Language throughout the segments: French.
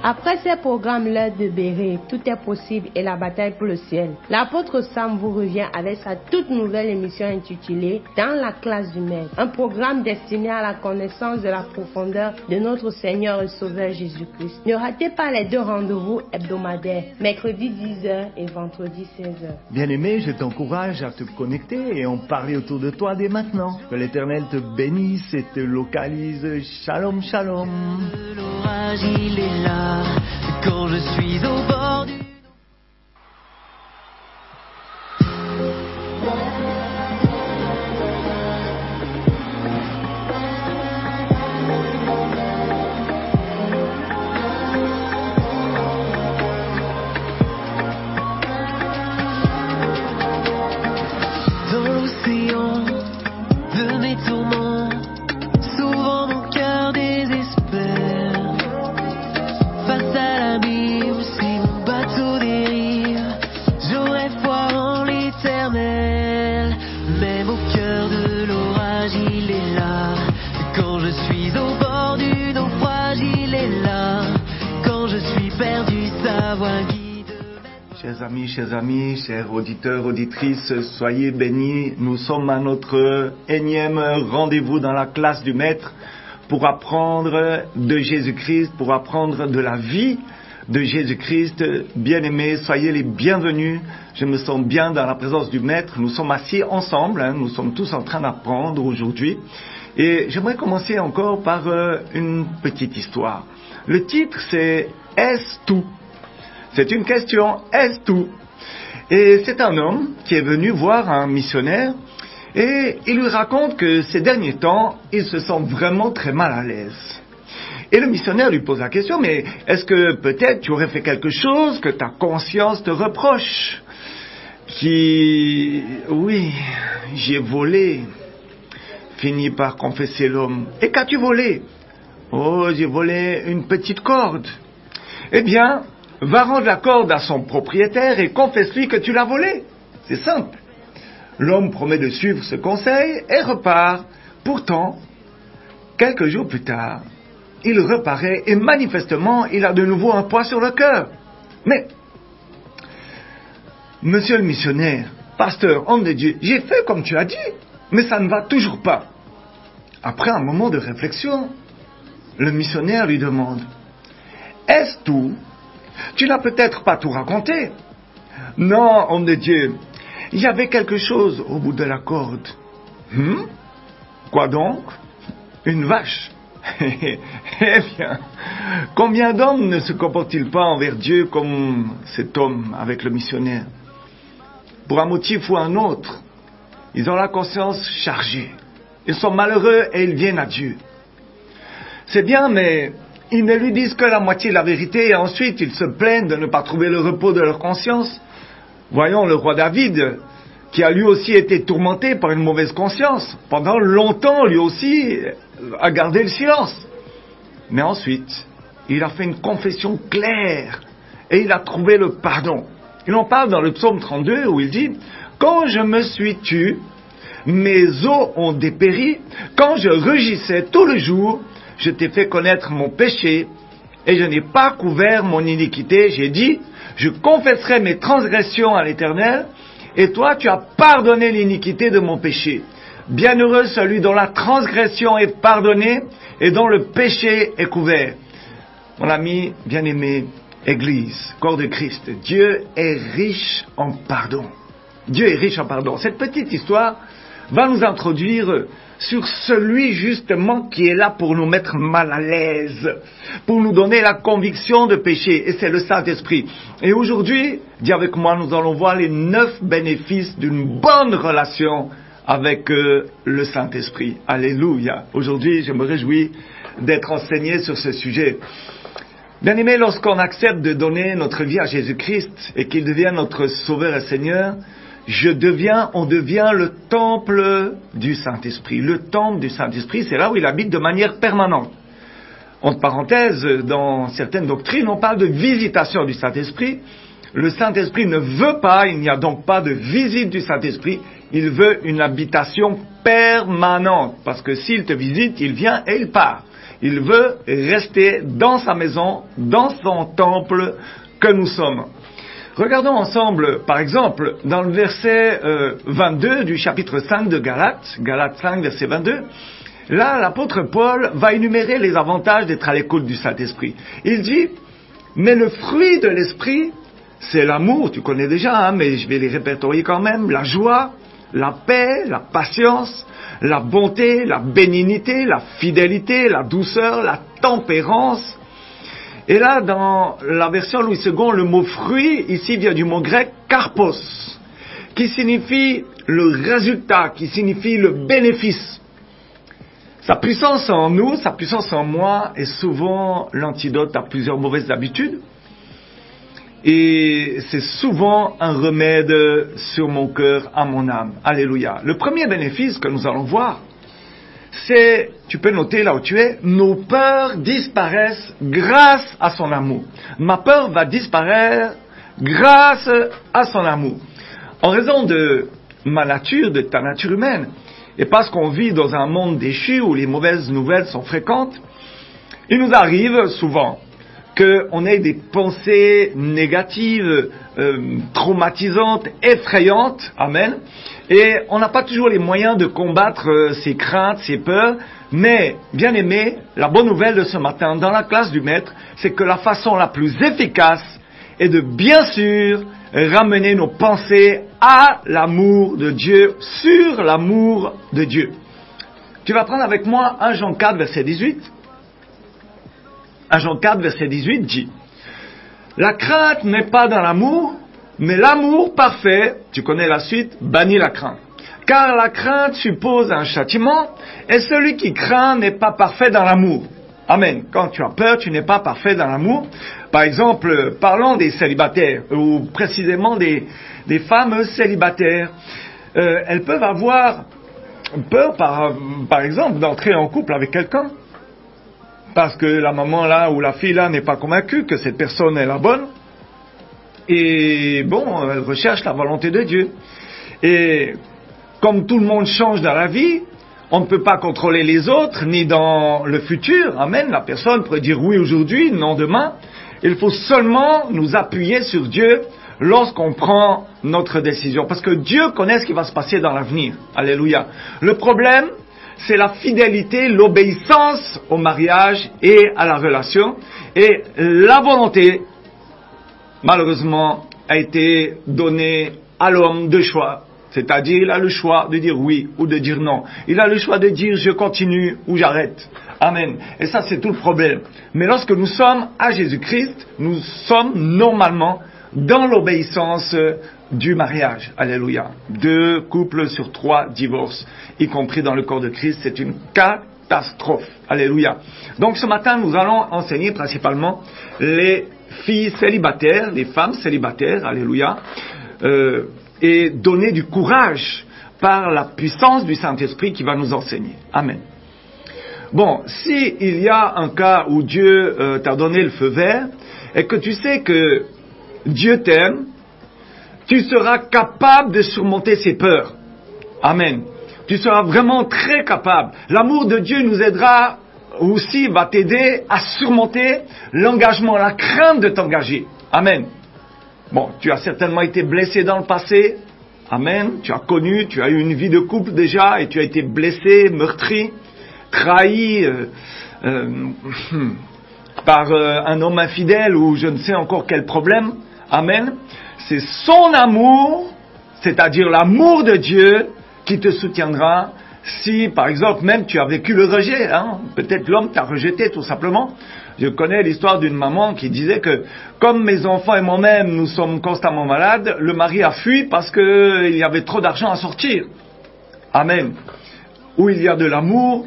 Après ces programmes, l'heure de bérer, tout est possible et la bataille pour le ciel. L'apôtre Sam vous revient avec sa toute nouvelle émission intitulée Dans la classe du Maître. Un programme destiné à la connaissance de la profondeur de notre Seigneur et Sauveur Jésus-Christ. Ne ratez pas les deux rendez-vous hebdomadaires, mercredi 10h et vendredi 16h. Bien-aimé, je t'encourage à te connecter et en parler autour de toi dès maintenant. Que l'Éternel te bénisse et te localise. Shalom, shalom. L'orage, il est là. Quand je suis au bord du... Dans l'océan de mes tourments, souvent mon cœur désespère. Face à l'abîme, si mon bateau dérive, j'aurai foi en l'éternel. Même au cœur de l'orage, il est là. Quand je suis au bord du naufrage, il est là. Quand je suis perdu, sa voix guide. Chers amis, chers auditeurs, auditrices, soyez bénis. Nous sommes à notre énième rendez-vous dans la classe du Maître pour apprendre de Jésus-Christ, pour apprendre de la vie de Jésus-Christ. Bien-aimés, soyez les bienvenus. Je me sens bien dans la présence du Maître. Nous sommes assis ensemble, nous sommes tous en train d'apprendre aujourd'hui. Et j'aimerais commencer encore par une petite histoire. Le titre, c'est « Est-ce tout ?» C'est une question, est-ce tout? Et c'est un homme qui est venu voir un missionnaire et il lui raconte que ces derniers temps, il se sent vraiment très mal à l'aise. Et le missionnaire lui pose la question, mais est-ce que peut-être tu aurais fait quelque chose que ta conscience te reproche? Oui, j'ai volé, finit par confesser l'homme. Et qu'as-tu volé? Oh, j'ai volé une petite corde. Eh bien, va rendre la corde à son propriétaire et confesse-lui que tu l'as volée. C'est simple. L'homme promet de suivre ce conseil et repart. Pourtant, quelques jours plus tard, il reparaît et manifestement, il a de nouveau un poids sur le cœur. Mais, monsieur le missionnaire, pasteur, homme de Dieu, j'ai fait comme tu as dit, mais ça ne va toujours pas. Après un moment de réflexion, le missionnaire lui demande, est-ce tout? Tu n'as peut-être pas tout raconté. Non, homme de Dieu, il y avait quelque chose au bout de la corde. Quoi donc? Une vache. Eh bien, combien d'hommes ne se comportent-ils pas envers Dieu comme cet homme avec le missionnaire? Pour un motif ou un autre, ils ont la conscience chargée. Ils sont malheureux et ils viennent à Dieu. C'est bien, mais ils ne lui disent que la moitié de la vérité et ensuite ils se plaignent de ne pas trouver le repos de leur conscience. Voyons le roi David, qui a lui aussi été tourmenté par une mauvaise conscience. Pendant longtemps, lui aussi, a gardé le silence. Mais ensuite, il a fait une confession claire et il a trouvé le pardon. Il en parle dans le psaume 32 où il dit « Quand je me suis tu, mes os ont dépéri, quand je rugissais tout le jour, je t'ai fait connaître mon péché et je n'ai pas couvert mon iniquité. J'ai dit, je confesserai mes transgressions à l'Éternel et toi tu as pardonné l'iniquité de mon péché. Bienheureux celui dont la transgression est pardonnée et dont le péché est couvert. » Mon ami bien-aimé, Église, corps de Christ, Dieu est riche en pardon. Dieu est riche en pardon. Cette petite histoire va nous introduire sur celui justement qui est là pour nous mettre mal à l'aise, pour nous donner la conviction de péché, et c'est le Saint-Esprit. Et aujourd'hui, dis avec moi, nous allons voir les 9 bénéfices d'une bonne relation avec le Saint-Esprit. Alléluia. Aujourd'hui, je me réjouis d'être enseigné sur ce sujet. Bien-aimés, lorsqu'on accepte de donner notre vie à Jésus-Christ et qu'il devient notre Sauveur et Seigneur, on devient le temple du Saint-Esprit. Le temple du Saint-Esprit, c'est là où il habite de manière permanente. Entre parenthèses, dans certaines doctrines, on parle de visitation du Saint-Esprit. Le Saint-Esprit ne veut pas, il n'y a donc pas de visite du Saint-Esprit, il veut une habitation permanente. Parce que s'il te visite, il vient et il part. Il veut rester dans sa maison, dans son temple que nous sommes. Regardons ensemble, par exemple, dans le verset 22 du chapitre 5 de Galates, Galates 5, verset 22, là, l'apôtre Paul va énumérer les avantages d'être à l'écoute du Saint-Esprit. Il dit, mais le fruit de l'Esprit, c'est l'amour, tu connais déjà, mais je vais les répertorier quand même, la joie, la paix, la patience, la bonté, la bénignité, la fidélité, la douceur, la tempérance. Et là, dans la version Louis II, le mot fruit, ici, vient du mot grec karpos, qui signifie le résultat, qui signifie le bénéfice. Sa puissance en nous, sa puissance en moi, est souvent l'antidote à plusieurs mauvaises habitudes. Et c'est souvent un remède sur mon cœur, à mon âme. Alléluia. Le premier bénéfice que nous allons voir, c'est, tu peux noter là où tu es, nos peurs disparaissent grâce à son amour. Ma peur va disparaître grâce à son amour. En raison de ma nature, de ta nature humaine, et parce qu'on vit dans un monde déchu où les mauvaises nouvelles sont fréquentes, il nous arrive souvent qu'on ait des pensées négatives, traumatisantes, effrayantes, amen, et on n'a pas toujours les moyens de combattre ces craintes, ces peurs, mais, bien aimé, la bonne nouvelle de ce matin dans la classe du Maître, c'est que la façon la plus efficace est de, bien sûr, ramener nos pensées à l'amour de Dieu, sur l'amour de Dieu. Tu vas prendre avec moi 1 Jean 4, verset 18. 1 Jean 4, verset 18 dit, « La crainte n'est pas dans l'amour, mais l'amour parfait, tu connais la suite, bannit la crainte. Car la crainte suppose un châtiment, et celui qui craint n'est pas parfait dans l'amour. » Amen. Quand tu as peur, tu n'es pas parfait dans l'amour. Par exemple, parlons des célibataires, ou précisément des femmes célibataires. Elles peuvent avoir peur, par exemple, d'entrer en couple avec quelqu'un. Parce que la maman là, ou la fille là, n'est pas convaincue que cette personne est la bonne. Et bon, elle recherche la volonté de Dieu. Et comme tout le monde change dans la vie, on ne peut pas contrôler les autres, ni dans le futur. Amen. La personne pourrait dire oui aujourd'hui, non demain. Il faut seulement nous appuyer sur Dieu lorsqu'on prend notre décision. Parce que Dieu connaît ce qui va se passer dans l'avenir. Alléluia. Le problème, c'est la fidélité, l'obéissance au mariage et à la relation. Et la volonté, malheureusement, a été donnée à l'homme de choix. C'est-à-dire, il a le choix de dire oui ou de dire non. Il a le choix de dire je continue ou j'arrête. Amen. Et ça, c'est tout le problème. Mais lorsque nous sommes à Jésus-Christ, nous sommes normalement dans l'obéissance du mariage. Alléluia. 2 couples sur 3 divorcent, y compris dans le corps de Christ. C'est une catastrophe. Alléluia. Donc ce matin, nous allons enseigner principalement les filles célibataires, les femmes célibataires. Alléluia. Et donner du courage par la puissance du Saint-Esprit qui va nous enseigner. Amen. Bon, si il y a un cas où Dieu t'a donné le feu vert, et que tu sais que Dieu t'aime, tu seras capable de surmonter ses peurs. Amen. Tu seras vraiment très capable. L'amour de Dieu nous aidera aussi, va t'aider à surmonter l'engagement, la crainte de t'engager. Amen. Bon, tu as certainement été blessé dans le passé. Amen. Tu as connu, tu as eu une vie de couple déjà et tu as été blessé, meurtri, trahi par un homme infidèle ou je ne sais encore quel problème. Amen. C'est son amour, c'est-à-dire l'amour de Dieu qui te soutiendra si, par exemple, même tu as vécu le rejet. Peut-être l'homme t'a rejeté tout simplement. Je connais l'histoire d'une maman qui disait que, comme mes enfants et moi-même, nous sommes constamment malades, le mari a fui parce qu'il y avait trop d'argent à sortir. Amen. Où il y a de l'amour,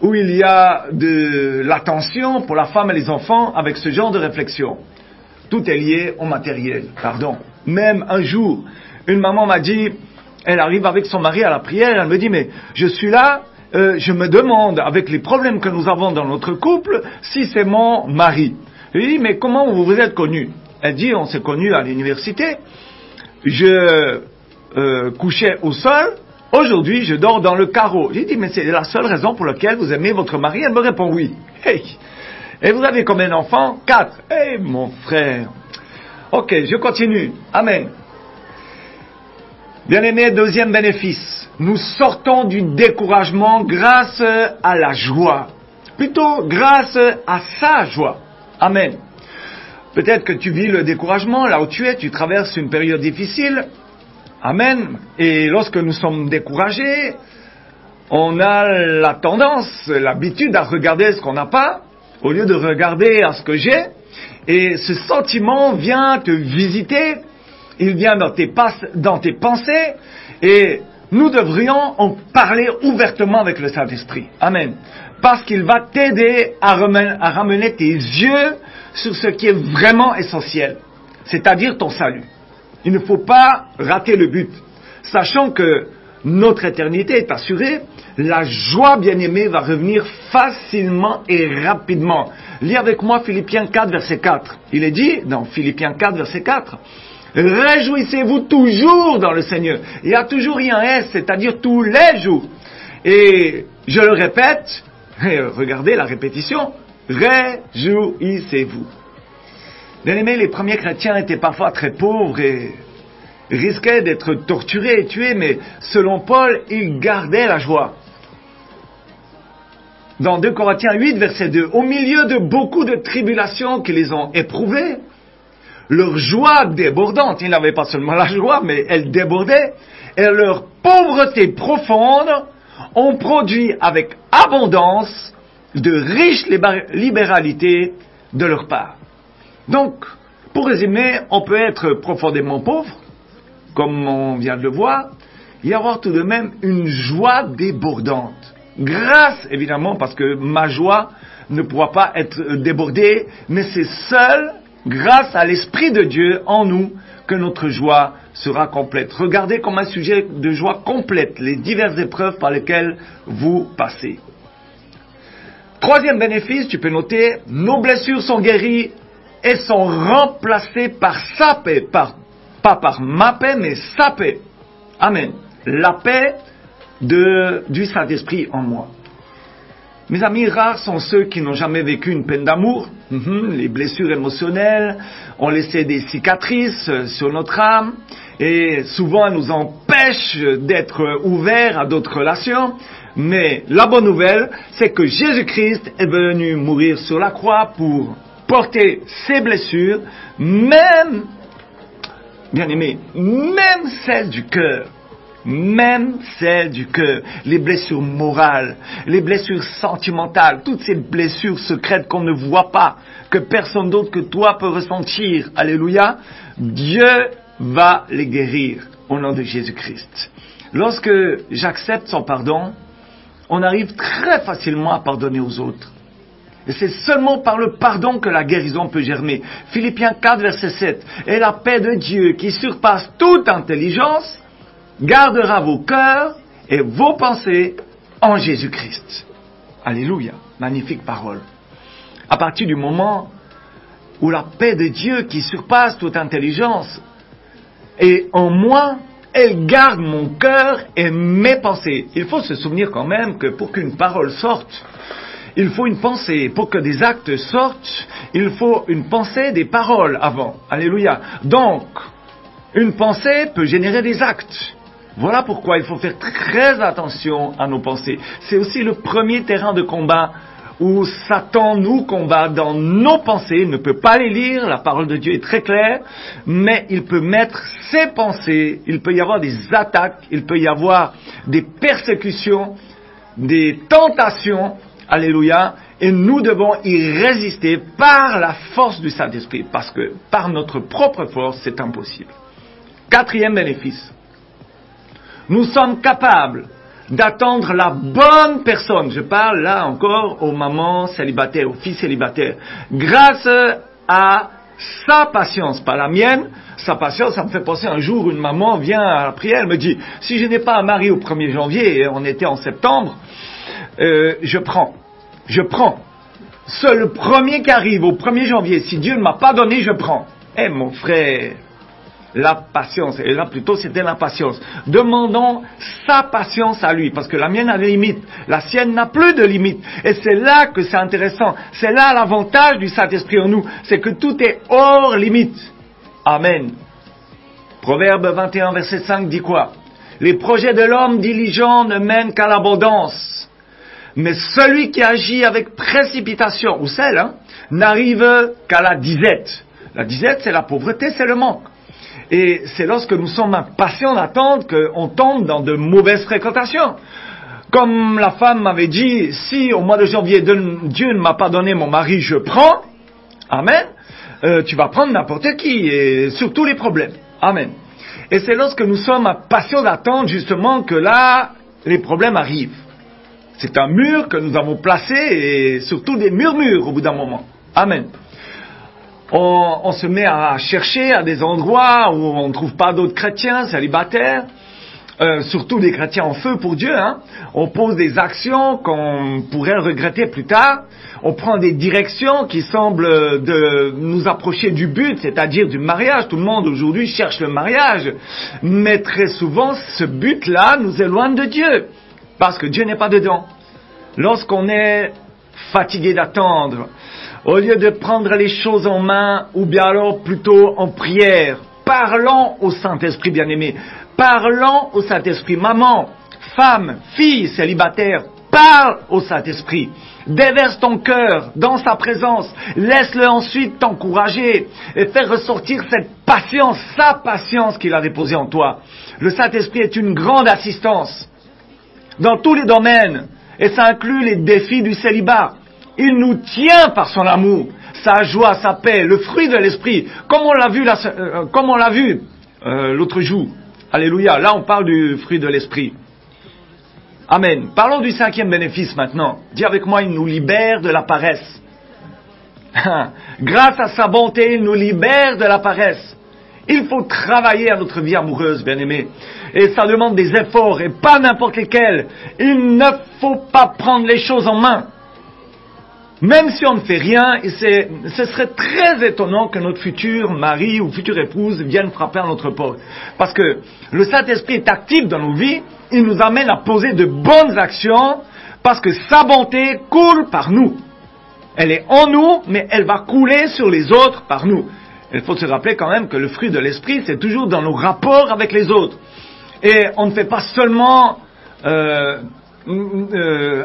où il y a de l'attention pour la femme et les enfants, avec ce genre de réflexion. Tout est lié au matériel, pardon. Même un jour, une maman m'a dit, elle arrive avec son mari à la prière, elle me dit, mais je suis là, je me demande, avec les problèmes que nous avons dans notre couple, si c'est mon mari. Je lui dis, mais comment vous vous êtes connus? Elle dit, on s'est connus à l'université. Je couchais au sol. Aujourd'hui, je dors dans le carreau. J'ai dit, mais c'est la seule raison pour laquelle vous aimez votre mari? Elle me répond oui. Hey. Et vous avez combien d'enfants? 4. Hey, mon frère. Ok, je continue. Amen. Bien-aimés, deuxième bénéfice. Nous sortons du découragement grâce à la joie. Plutôt grâce à sa joie. Amen. Peut-être que tu vis le découragement là où tu es, tu traverses une période difficile. Amen. Et lorsque nous sommes découragés, on a la tendance, l'habitude à regarder ce qu'on n'a pas, au lieu de regarder à ce que j'ai. Et ce sentiment vient te visiter, il vient dans tes pensées, et nous devrions en parler ouvertement avec le Saint-Esprit. Amen. Parce qu'il va t'aider à ramener tes yeux sur ce qui est vraiment essentiel, c'est-à-dire ton salut. Il ne faut pas rater le but. Sachant que notre éternité est assurée, la joie, bien-aimée, va revenir facilement et rapidement. Lis avec moi Philippiens 4, verset 4. Il est dit, dans Philippiens 4, verset 4, « Réjouissez-vous toujours dans le Seigneur. » Il y a toujours un S, c'est-à-dire tous les jours. Et je le répète, regardez la répétition, « Réjouissez-vous. » Bien-aimés, les premiers chrétiens étaient parfois très pauvres et risquaient d'être torturés et tués, mais selon Paul, ils gardaient la joie. Dans 2 Corinthiens 8, verset 2, « Au milieu de beaucoup de tribulations qui les ont éprouvées, leur joie débordante, ils n'avaient pas seulement la joie, mais elle débordait, et leur pauvreté profonde ont produit avec abondance de riches libéralités de leur part. » Donc, pour résumer, on peut être profondément pauvre, comme on vient de le voir, et avoir tout de même une joie débordante. Grâce, évidemment, parce que ma joie ne pourra pas être débordée, mais c'est seul, grâce à l'Esprit de Dieu en nous, que notre joie sera complète. Regardez comme un sujet de joie complète les diverses épreuves par lesquelles vous passez. Troisième bénéfice, tu peux noter, nos blessures sont guéries et sont remplacées par sa paix, pas par ma paix, mais sa paix. Amen. La paix du Saint-Esprit en moi. Mes amis, rares sont ceux qui n'ont jamais vécu une peine d'amour. Les blessures émotionnelles ont laissé des cicatrices sur notre âme et souvent elles nous empêchent d'être ouverts à d'autres relations. Mais la bonne nouvelle, c'est que Jésus-Christ est venu mourir sur la croix pour porter ses blessures, même, bien aimé, même celles du cœur. Même celles du cœur, les blessures morales, les blessures sentimentales, toutes ces blessures secrètes qu'on ne voit pas, que personne d'autre que toi peut ressentir. Alléluia. Dieu va les guérir au nom de Jésus-Christ. Lorsque j'accepte son pardon, on arrive très facilement à pardonner aux autres. Et c'est seulement par le pardon que la guérison peut germer. Philippiens 4, verset 7. Et la paix de Dieu qui surpasse toute intelligence gardera vos cœurs et vos pensées en Jésus-Christ. Alléluia. Magnifique parole. À partir du moment où la paix de Dieu qui surpasse toute intelligence est en moi, elle garde mon cœur et mes pensées. Il faut se souvenir quand même que pour qu'une parole sorte, il faut une pensée. Pour que des actes sortent, il faut une pensée, des paroles avant. Alléluia. Donc, une pensée peut générer des actes. Voilà pourquoi il faut faire très attention à nos pensées. C'est aussi le premier terrain de combat où Satan nous combat dans nos pensées. Il ne peut pas les lire, la parole de Dieu est très claire, mais il peut mettre ses pensées, il peut y avoir des attaques, il peut y avoir des persécutions, des tentations, alléluia, et nous devons y résister par la force du Saint-Esprit, parce que par notre propre force, c'est impossible. Quatrième bénéfice. Nous sommes capables d'attendre la bonne personne. Je parle là encore aux mamans célibataires, aux filles célibataires. Grâce à sa patience, pas la mienne. Sa patience, ça me fait penser un jour, une maman vient à la prière, elle me dit, si je n'ai pas un mari au 1er janvier, et on était en septembre, je prends. Seul le premier qui arrive au 1er janvier, si Dieu ne m'a pas donné, je prends. Eh mon frère, la patience, et là plutôt c'était la patience. Demandons sa patience à lui, parce que la mienne a des limites, la sienne n'a plus de limites. Et c'est là que c'est intéressant, c'est là l'avantage du Saint-Esprit en nous, c'est que tout est hors limite. Amen. Proverbe 21, verset 5 dit quoi? Les projets de l'homme diligent ne mènent qu'à l'abondance, mais celui qui agit avec précipitation, ou celle, n'arrive qu'à la disette. La disette, c'est la pauvreté, c'est le manque. Et c'est lorsque nous sommes impatients d'attendre qu'on tombe dans de mauvaises fréquentations. Comme la femme m'avait dit, si au mois de janvier, Dieu ne m'a pas donné mon mari, je prends. Amen. Tu vas prendre n'importe qui, et surtout les problèmes. Amen. Et c'est lorsque nous sommes impatients d'attendre justement que là, les problèmes arrivent. C'est un mur que nous avons placé, et surtout des murmures au bout d'un moment. Amen. On se met à chercher à des endroits où on ne trouve pas d'autres chrétiens célibataires, surtout des chrétiens en feu pour Dieu. On pose des actions qu'on pourrait regretter plus tard. On prend des directions qui semblent de nous approcher du but, c'est-à-dire du mariage. Tout le monde aujourd'hui cherche le mariage. Mais très souvent, ce but-là nous éloigne de Dieu, parce que Dieu n'est pas dedans. Lorsqu'on est fatigué d'attendre, au lieu de prendre les choses en main, ou bien alors plutôt en prière, parlons au Saint-Esprit bien-aimé, parlons au Saint-Esprit, maman, femme, fille, célibataire, parle au Saint-Esprit, déverse ton cœur dans sa présence, laisse-le ensuite t'encourager et faire ressortir cette patience, sa patience qu'il a déposée en toi. Le Saint-Esprit est une grande assistance dans tous les domaines, et ça inclut les défis du célibat. Il nous tient par son amour, sa joie, sa paix, le fruit de l'esprit, comme on l'a vu, l'autre jour. Alléluia. Là, on parle du fruit de l'esprit. Amen. Parlons du 5e bénéfice maintenant. Dis avec moi, il nous libère de la paresse. Grâce à sa bonté, il nous libère de la paresse. Il faut travailler à notre vie amoureuse, bien-aimés. Et ça demande des efforts, et pas n'importe lesquels. Il ne faut pas prendre les choses en main. Même si on ne fait rien, ce serait très étonnant que notre futur mari ou future épouse vienne frapper à notre porte. Parce que le Saint-Esprit est actif dans nos vies, il nous amène à poser de bonnes actions, parce que sa bonté coule par nous. Elle est en nous, mais elle va couler sur les autres par nous. Il faut se rappeler quand même que le fruit de l'Esprit, c'est toujours dans nos rapports avec les autres. Et on ne fait pas seulement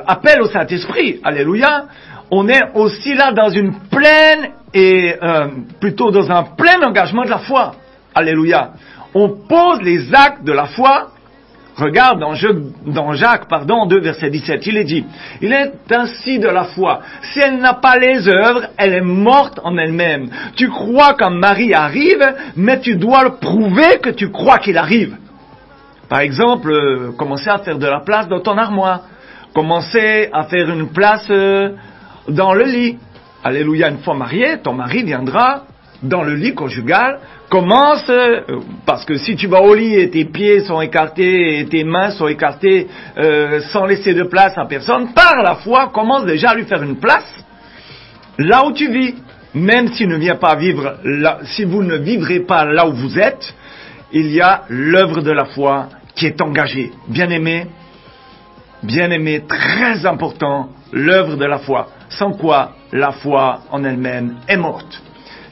appel au Saint-Esprit, alléluia. On est aussi là dans une pleine et plutôt dans un plein engagement de la foi. Alléluia. On pose les actes de la foi. Regarde dans Jacques 2, verset 17, il est dit, il est ainsi de la foi. Si elle n'a pas les œuvres, elle est morte en elle-même. Tu crois qu'un mari arrive, mais tu dois le prouver que tu crois qu'il arrive. Par exemple, commencer à faire de la place dans ton armoire. Commencer à faire une place dans le lit. Alléluia, une fois marié, ton mari viendra dans le lit conjugal. Commence, parce que si tu vas au lit et tes pieds sont écartés et tes mains sont écartées sans laisser de place à personne, par la foi, commence déjà à lui faire une place là où tu vis. Même s'il ne vient pas vivre là, si vous ne vivrez pas là où vous êtes, il y a l'œuvre de la foi qui est engagée. Bien-aimé, très important, l'œuvre de la foi. Sans quoi la foi en elle-même est morte.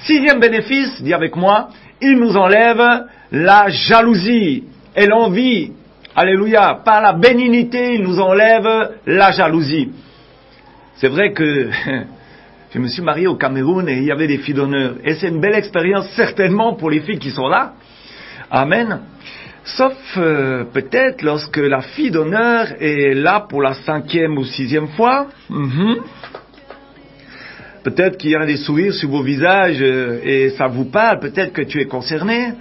6e bénéfice, dis avec moi, il nous enlève la jalousie et l'envie. Alléluia. Par la bénignité, il nous enlève la jalousie. C'est vrai que je me suis marié au Cameroun et il y avait des filles d'honneur. Et c'est une belle expérience certainement pour les filles qui sont là. Amen. Sauf peut-être lorsque la fille d'honneur est là pour la 5e ou 6e fois. Peut-être qu'il y a des sourires sur vos visages et ça vous parle. Peut-être que tu es concerné.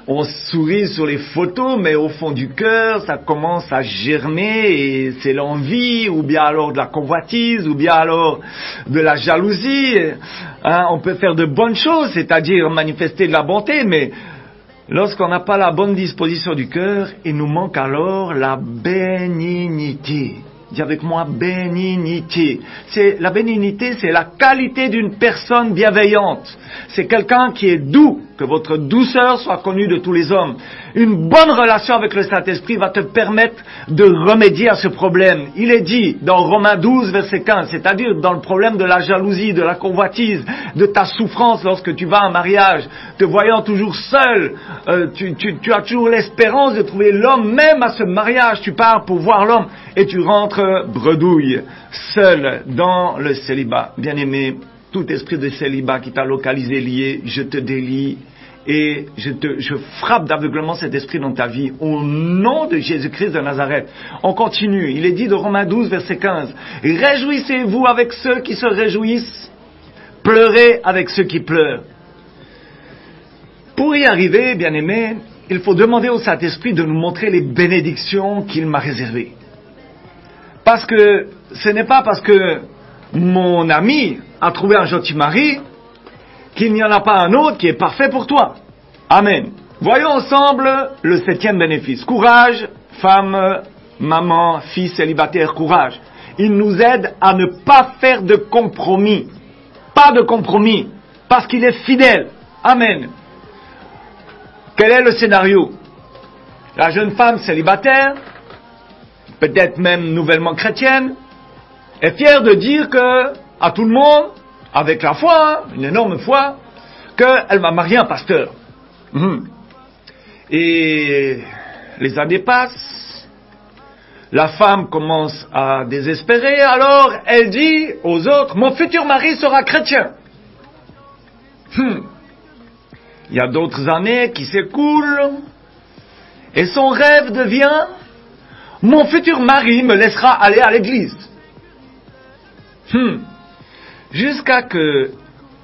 On sourit sur les photos, mais au fond du cœur, ça commence à germer et c'est l'envie, ou bien alors de la convoitise, ou bien alors de la jalousie. On peut faire de bonnes choses, c'est-à-dire manifester de la bonté, mais lorsqu'on n'a pas la bonne disposition du cœur, il nous manque alors la bénignité. Dis avec moi, bénignité. La bénignité, c'est la qualité d'une personne bienveillante. C'est quelqu'un qui est doux. que votre douceur soit connue de tous les hommes. Une bonne relation avec le Saint-Esprit va te permettre de remédier à ce problème. Il est dit dans Romains 12, verset 15, c'est-à-dire dans le problème de la jalousie, de la convoitise, de ta souffrance lorsque tu vas à un mariage, te voyant toujours seul, tu as toujours l'espérance de trouver l'homme, même à ce mariage, tu pars pour voir l'homme et tu rentres bredouille, seul dans le célibat. Bien-aimé, tout esprit de célibat qui t'a localisé, lié, je te délie et je frappe d'aveuglement cet esprit dans ta vie au nom de Jésus-Christ de Nazareth. On continue, il est dit de Romains 12, verset 15, « Réjouissez-vous avec ceux qui se réjouissent, pleurez avec ceux qui pleurent. » Pour y arriver, bien-aimé, il faut demander au Saint-Esprit de nous montrer les bénédictions qu'il m'a réservées. Parce que ce n'est pas parce que mon ami a trouvé un gentil mari qu'il n'y en a pas un autre qui est parfait pour toi. Amen. Voyons ensemble le 7e bénéfice. Courage, femme, maman, fille célibataire, courage. Il nous aide à ne pas faire de compromis. Pas de compromis. Parce qu'il est fidèle. Amen. Quel est le scénario? La jeune femme célibataire, peut-être même nouvellement chrétienne, est fière de dire à tout le monde, avec la foi, une énorme foi, qu'elle va marier un pasteur. Et les années passent, la femme commence à désespérer, alors elle dit aux autres, mon futur mari sera chrétien. Il y a d'autres années qui s'écoulent, et son rêve devient, mon futur mari me laissera aller à l'église. Jusqu'à que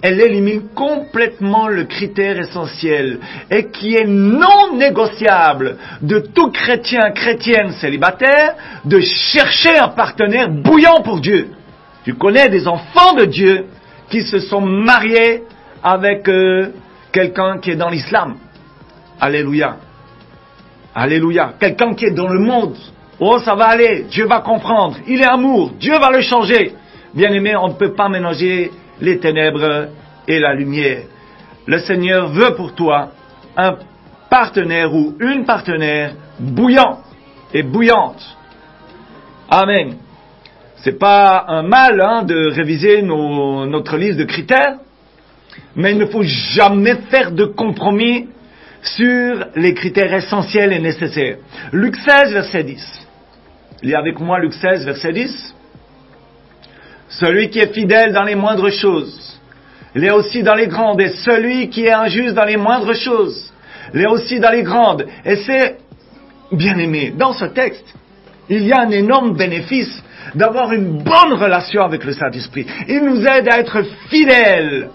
elle élimine complètement le critère essentiel et qui est non négociable de tout chrétien, chrétienne célibataire, de chercher un partenaire bouillant pour Dieu. Tu connais des enfants de Dieu qui se sont mariés avec quelqu'un qui est dans l'islam. Alléluia. Alléluia. Quelqu'un qui est dans le monde. Oh, ça va aller. Dieu va comprendre. Il est amour. Dieu va le changer. Bien-aimé, on ne peut pas mélanger les ténèbres et la lumière. Le Seigneur veut pour toi un partenaire ou une partenaire bouillant et bouillante. Amen. C'est pas un mal de réviser notre liste de critères, mais il ne faut jamais faire de compromis sur les critères essentiels et nécessaires. Luc 16, verset 10. Lis avec moi Luc 16, verset 10. Celui qui est fidèle dans les moindres choses, l'est aussi dans les grandes. Et celui qui est injuste dans les moindres choses, l'est aussi dans les grandes. Et c'est, bien aimé, dans ce texte, il y a un énorme bénéfice d'avoir une bonne relation avec le Saint-Esprit. Il nous aide à être fidèles.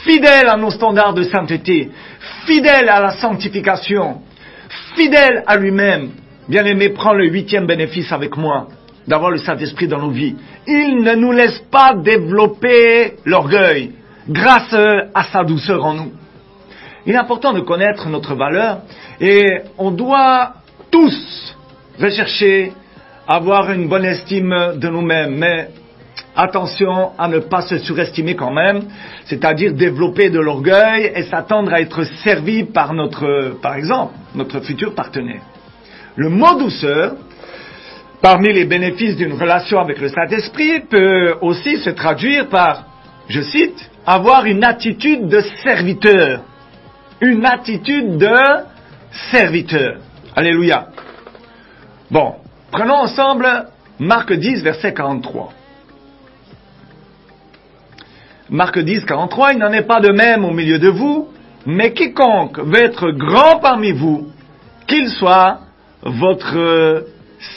Fidèles à nos standards de sainteté. Fidèles à la sanctification. Fidèles à lui-même. Bien aimé, prends le 8e bénéfice avec moi. D'avoir le Saint-Esprit dans nos vies. Il ne nous laisse pas développer l'orgueil grâce à sa douceur en nous. Il est important de connaître notre valeur et on doit tous rechercher à avoir une bonne estime de nous-mêmes. Mais attention à ne pas se surestimer quand même, c'est-à-dire développer de l'orgueil et s'attendre à être servi par par exemple, notre futur partenaire. Le mot douceur, parmi les bénéfices d'une relation avec le Saint-Esprit, peut aussi se traduire par, je cite, avoir une attitude de serviteur. Une attitude de serviteur. Alléluia. Bon, prenons ensemble Marc 10, verset 43. Marc 10, 43, il n'en est pas de même au milieu de vous, mais quiconque veut être grand parmi vous, qu'il soit votre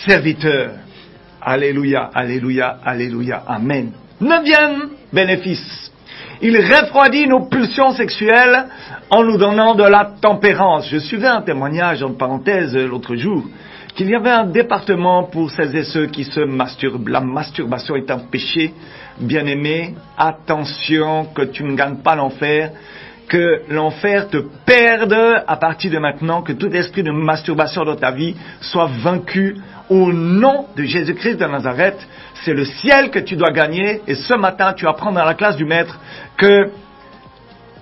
serviteur. Alléluia, alléluia, alléluia, amen. 9e bénéfice. Il refroidit nos pulsions sexuelles en nous donnant de la tempérance. Je suivais un témoignage, en parenthèse, l'autre jour, qu'il y avait un département pour celles et ceux qui se masturbent. La masturbation est un péché, bien-aimé. Attention que tu ne gagnes pas l'enfer, que l'enfer te perde à partir de maintenant, que tout esprit de masturbation dans ta vie soit vaincu au nom de Jésus-Christ de Nazareth. C'est le ciel que tu dois gagner et ce matin tu apprends dans la classe du maître que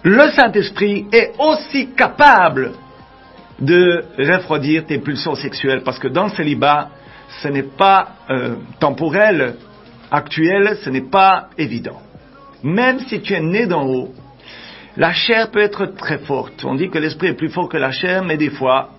le Saint-Esprit est aussi capable de refroidir tes pulsions sexuelles. Parce que dans le célibat, ce n'est pas temporel, actuel, ce n'est pas évident. Même si tu es né d'en haut, la chair peut être très forte. On dit que l'esprit est plus fort que la chair, mais des fois,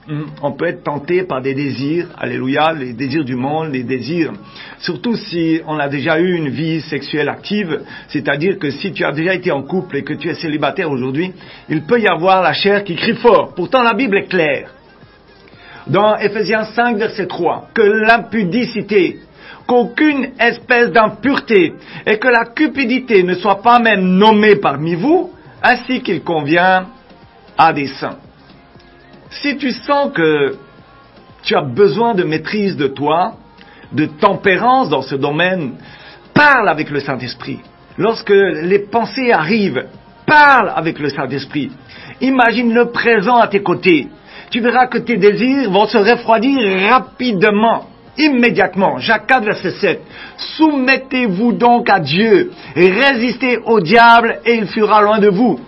on peut être tenté par des désirs, alléluia, les désirs du monde, les désirs, surtout si on a déjà eu une vie sexuelle active, c'est-à-dire que si tu as déjà été en couple et que tu es célibataire aujourd'hui, il peut y avoir la chair qui crie fort. Pourtant, la Bible est claire. Dans Ephésiens 5, verset 3, que l'impudicité, qu'aucune espèce d'impureté et que la cupidité ne soit pas même nommée parmi vous, ainsi qu'il convient à des saints. Si tu sens que tu as besoin de maîtrise de toi, de tempérance dans ce domaine, parle avec le Saint-Esprit. Lorsque les pensées arrivent, parle avec le Saint-Esprit. Imagine-le présent à tes côtés. Tu verras que tes désirs vont se refroidir rapidement. Immédiatement. Jacques 4, verset 7. Soumettez-vous donc à Dieu et résistez au diable et il fuira loin de vous.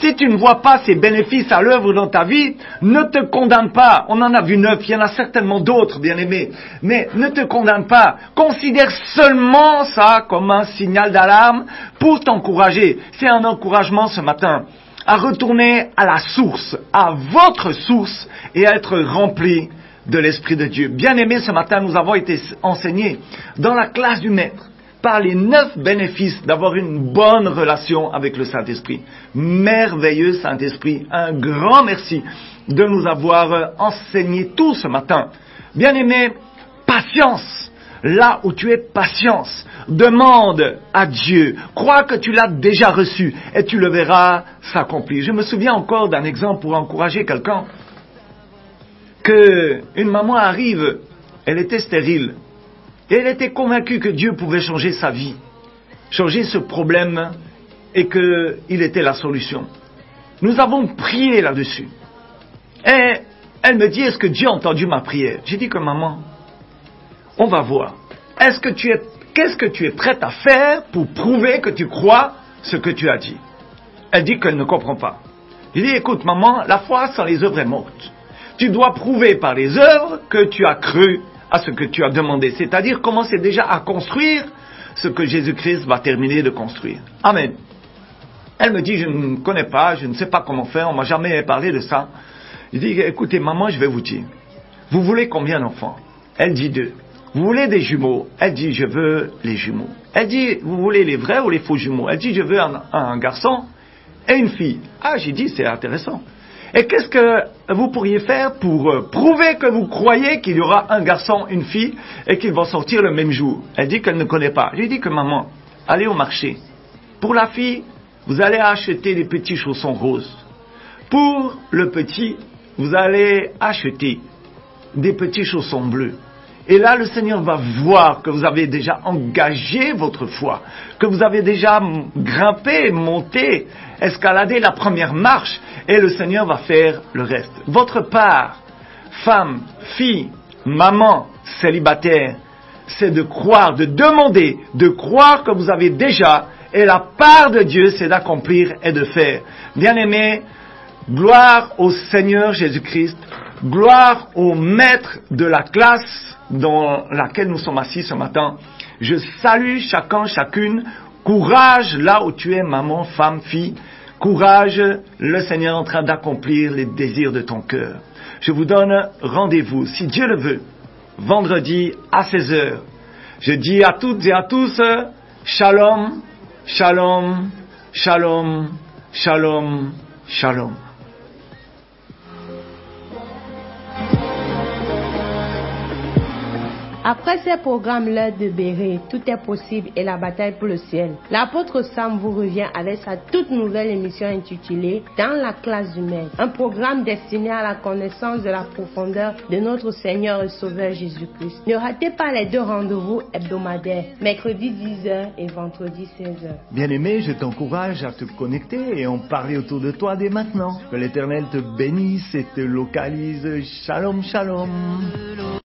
Si tu ne vois pas ces bénéfices à l'œuvre dans ta vie, ne te condamne pas. On en a vu 9, il y en a certainement d'autres, bien-aimés. Mais ne te condamne pas. Considère seulement ça comme un signal d'alarme pour t'encourager. C'est un encouragement ce matin à retourner à la source, à votre source et à être rempli de l'Esprit de Dieu. Bien-aimés, ce matin, nous avons été enseignés dans la classe du Maître par les 9 bénéfices d'avoir une bonne relation avec le Saint-Esprit. Merveilleux Saint-Esprit, un grand merci de nous avoir enseigné tout ce matin. Bien-aimés, patience. Là où tu es, patience. Demande à Dieu. Crois que tu l'as déjà reçu et tu le verras s'accomplir. Je me souviens encore d'un exemple pour encourager quelqu'un. Qu'une maman arrive, elle était stérile, et elle était convaincue que Dieu pouvait changer sa vie, changer ce problème, et qu'il était la solution. Nous avons prié là-dessus. Et elle me dit, est-ce que Dieu a entendu ma prière? J'ai dit que maman, on va voir. Qu'est-ce que tu es prête à faire pour prouver que tu crois ce que tu as dit? Elle dit qu'elle ne comprend pas. J'ai dit, écoute maman, la foi sans les œuvres est morte. Tu dois prouver par les œuvres que tu as cru à ce que tu as demandé. C'est-à-dire commencer déjà à construire ce que Jésus-Christ va terminer de construire. Amen. Elle me dit, je ne connais pas, je ne sais pas comment faire, on m'a jamais parlé de ça. Je dis, écoutez maman, je vais vous dire. Vous voulez combien d'enfants? Elle dit 2. Vous voulez des jumeaux? Elle dit, je veux les jumeaux. Elle dit, vous voulez les vrais ou les faux jumeaux? Elle dit, je veux un garçon et une fille. Ah, j'ai dit, c'est intéressant. Et qu'est-ce que vous pourriez faire pour prouver que vous croyez qu'il y aura un garçon, une fille, et qu'ils vont sortir le même jour? Elle dit qu'elle ne connaît pas. Je lui dis que maman, allez au marché. Pour la fille, vous allez acheter des petits chaussons roses. Pour le petit, vous allez acheter des petits chaussons bleus. Et là, le Seigneur va voir que vous avez déjà engagé votre foi, que vous avez déjà grimpé, monté, escaladé la première marche, et le Seigneur va faire le reste. Votre part, femme, fille, maman, célibataire, c'est de croire, de demander, de croire que vous avez déjà, et la part de Dieu, c'est d'accomplir et de faire. Bien-aimés, gloire au Seigneur Jésus-Christ, gloire au maître de la classe dans laquelle nous sommes assis ce matin. Je salue chacun, chacune. Courage là où tu es, maman, femme, fille. Courage, le Seigneur est en train d'accomplir les désirs de ton cœur. Je vous donne rendez-vous, si Dieu le veut, vendredi à 16h. Je dis à toutes et à tous, shalom, shalom, shalom, shalom, shalom. Après ces programmes, l'heure de Béret, tout est possible et la bataille pour le ciel. L'apôtre Sam vous revient avec sa toute nouvelle émission intitulée Dans la classe du Maître. Un programme destiné à la connaissance de la profondeur de notre Seigneur et Sauveur Jésus-Christ. Ne ratez pas les 2 rendez-vous hebdomadaires, mercredi 10h et vendredi 16h. Bien-aimé, je t'encourage à te connecter et en parler autour de toi dès maintenant. Que l'Éternel te bénisse et te localise. Shalom, shalom.